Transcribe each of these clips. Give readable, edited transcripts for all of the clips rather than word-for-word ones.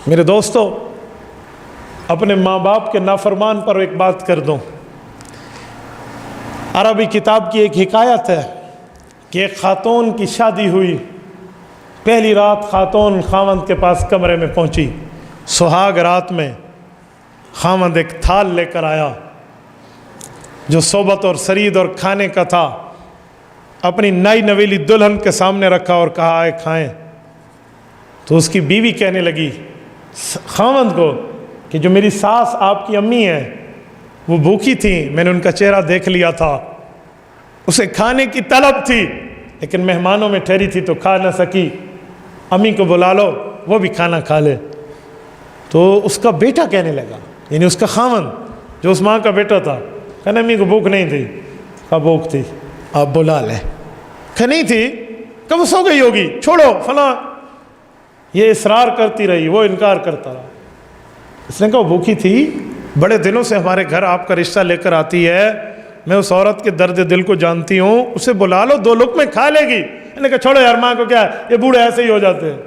میرے دوستو، اپنے ماں باپ کے نافرمان پر ایک بات کر دوں۔ عربی کتاب کی ایک حکایت ہے کہ ایک خاتون کی شادی ہوئی، پہلی رات خاتون خاوند کے پاس کمرے میں پہنچی، سہاگ رات میں خاوند ایک تھال لے کر آیا جو صحبت اور سرید اور کھانے کا تھا، اپنی نئی نویلی دلہن کے سامنے رکھا اور کہا آئے کھائیں۔ تو اس کی بیوی کہنے لگی خاوند کو کہ جو میری ساس آپ کی امی ہیں وہ بھوکی تھیں، میں نے ان کا چہرہ دیکھ لیا تھا، اسے کھانے کی طلب تھی لیکن مہمانوں میں ٹھہری تھی تو کھا نہ سکی، امی کو بلا لو وہ بھی کھانا کھا لے۔ تو اس کا بیٹا کہنے لگا، یعنی اس کا خاوند جو اس ماں کا بیٹا تھا، کہنا امی کو بھوک نہیں تھی، کہا بھوک تھی، آپ بلا لیں۔ کہ نہیں تھی، کب سو گئی ہوگی، چھوڑو فلاں۔ یہ اصرار کرتی رہی، وہ انکار کرتا رہا۔ اس نے کہا وہ بھوکی تھی، بڑے دنوں سے ہمارے گھر آپ کا رشتہ لے کر آتی ہے، میں اس عورت کے درد دل کو جانتی ہوں، اسے بلا لو 2 لقمے کھا لے گی۔ میں نے کہا چھوڑو یار، ماں کو کیا ہے، یہ بوڑھے ایسے ہی ہو جاتے ہیں۔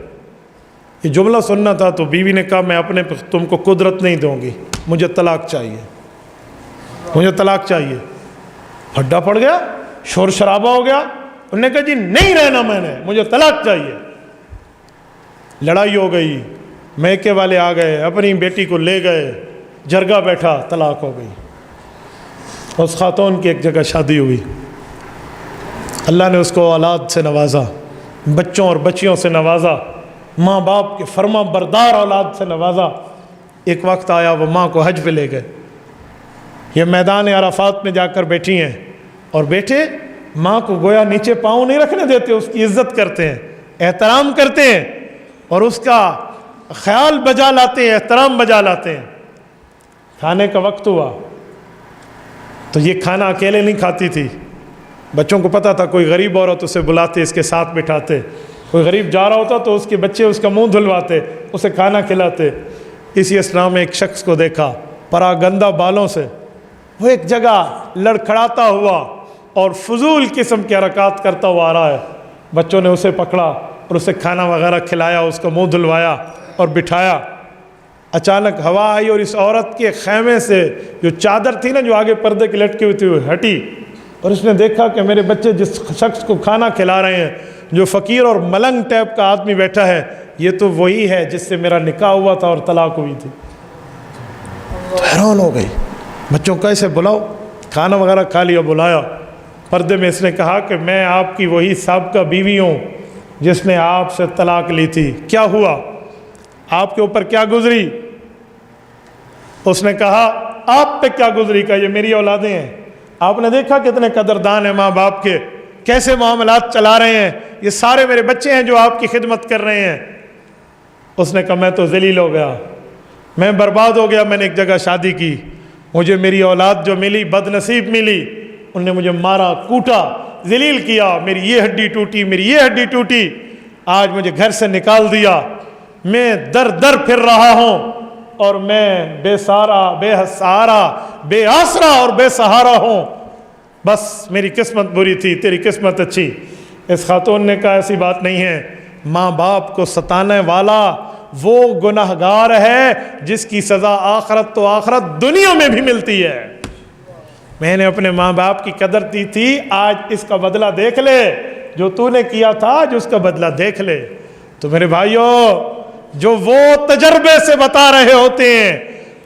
یہ جملہ سننا تھا تو بیوی نے کہا میں اپنے تم کو قدرت نہیں دوں گی، مجھے طلاق چاہیے، مجھے طلاق چاہیے۔ ہڈا پڑ گیا، شور شرابہ ہو گیا، انہوں نے کہا جی نہیں رہنا، میں نے مجھے طلاق چاہیے۔ لڑائی ہو گئی، میکے والے آ گئے، اپنی بیٹی کو لے گئے، جرگہ بیٹھا، طلاق ہو گئی۔ اس خاتون کی ایک جگہ شادی ہوئی، اللہ نے اس کو اولاد سے نوازا، بچوں اور بچیوں سے نوازا، ماں باپ کے فرما بردار اولاد سے نوازا۔ ایک وقت آیا وہ ماں کو حج پہ لے گئے، یہ میدان عرفات میں جا کر بیٹھی ہیں، اور بیٹے ماں کو گویا نیچے پاؤں نہیں رکھنے دیتے، اس کی عزت کرتے ہیں، احترام کرتے ہیں، اور اس کا خیال بجا لاتے ہیں، احترام بجا لاتے ہیں۔ کھانے کا وقت ہوا تو یہ کھانا اکیلے نہیں کھاتی تھی، بچوں کو پتہ تھا کوئی غریب عورت اسے بلاتے، اس کے ساتھ بٹھاتے، کوئی غریب جا رہا ہوتا تو اس کے بچے اس کا منہ دھلواتے، اسے کھانا کھلاتے۔ اسی اسلام میں ایک شخص کو دیکھا پراگندہ بالوں سے، وہ ایک جگہ لڑکھڑاتا ہوا اور فضول قسم کی حرکات کرتا ہوا آ رہا ہے۔ بچوں نے اسے پکڑا اور اسے کھانا وغیرہ کھلایا، اس کا منہ دھلوایا اور بٹھایا۔ اچانک ہوا آئی اور اس عورت کے خیمے سے جو چادر تھی نا، جو آگے پردے کی لٹکی ہوئی تھی، وہ ہٹی، اور اس نے دیکھا کہ میرے بچے جس شخص کو کھانا کھلا رہے ہیں، جو فقیر اور ملنگ ٹائپ کا آدمی بیٹھا ہے، یہ تو وہی ہے جس سے میرا نکاح ہوا تھا اور طلاق ہوئی تھی۔ تو حیران ہو گئی، بچوں کو کیسے بلاؤ، کھانا وغیرہ کھا لیا، بلایا، پردے میں اس نے کہا کہ میں آپ کی وہی سابقہ بیوی ہوں جس نے آپ سے طلاق لی تھی، کیا ہوا، آپ کے اوپر کیا گزری؟ اس نے کہا آپ پہ کیا گزری؟ کہ یہ میری اولادیں ہیں، آپ نے دیکھا کتنے قدردان ہیں ماں باپ کے، کیسے معاملات چلا رہے ہیں، یہ سارے میرے بچے ہیں جو آپ کی خدمت کر رہے ہیں۔ اس نے کہا میں تو ذلیل ہو گیا، میں برباد ہو گیا، میں نے ایک جگہ شادی کی، مجھے میری اولاد جو ملی بد نصیب ملی، انہوں نے مجھے مارا، کوٹا، ذلیل کیا، میری یہ ہڈی ٹوٹی، میری یہ ہڈی ٹوٹی، آج مجھے گھر سے نکال دیا، میں در در پھر رہا ہوں، اور میں بے سہارا، بے سہارا، بے آسرا اور بے سہارا ہوں، بس میری قسمت بری تھی، تیری قسمت اچھی۔ اس خاتون نے کہا ایسی بات نہیں ہے، ماں باپ کو ستانے والا وہ گناہگار ہے جس کی سزا آخرت تو آخرت دنیا میں بھی ملتی ہے۔ میں نے اپنے ماں باپ کی قدر دی تھی، آج اس کا بدلہ دیکھ لے، جو تو نے کیا تھا آج اس کا بدلہ دیکھ لے۔ تو میرے بھائیوں، جو وہ تجربے سے بتا رہے ہوتے ہیں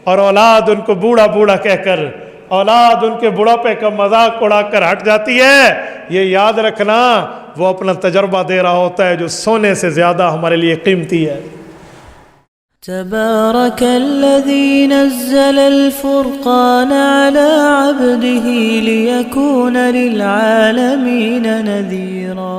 اور اولاد ان کو بوڑھا بوڑھا کہہ کر، اولاد ان کے بڑھاپے کا مذاق اڑا کر ہٹ جاتی ہے، یہ یاد رکھنا وہ اپنا تجربہ دے رہا ہوتا ہے جو سونے سے زیادہ ہمارے لیے قیمتی ہے۔ تبارك الذي نزل الفرقان على عبده ليكون للعالمين نذيرا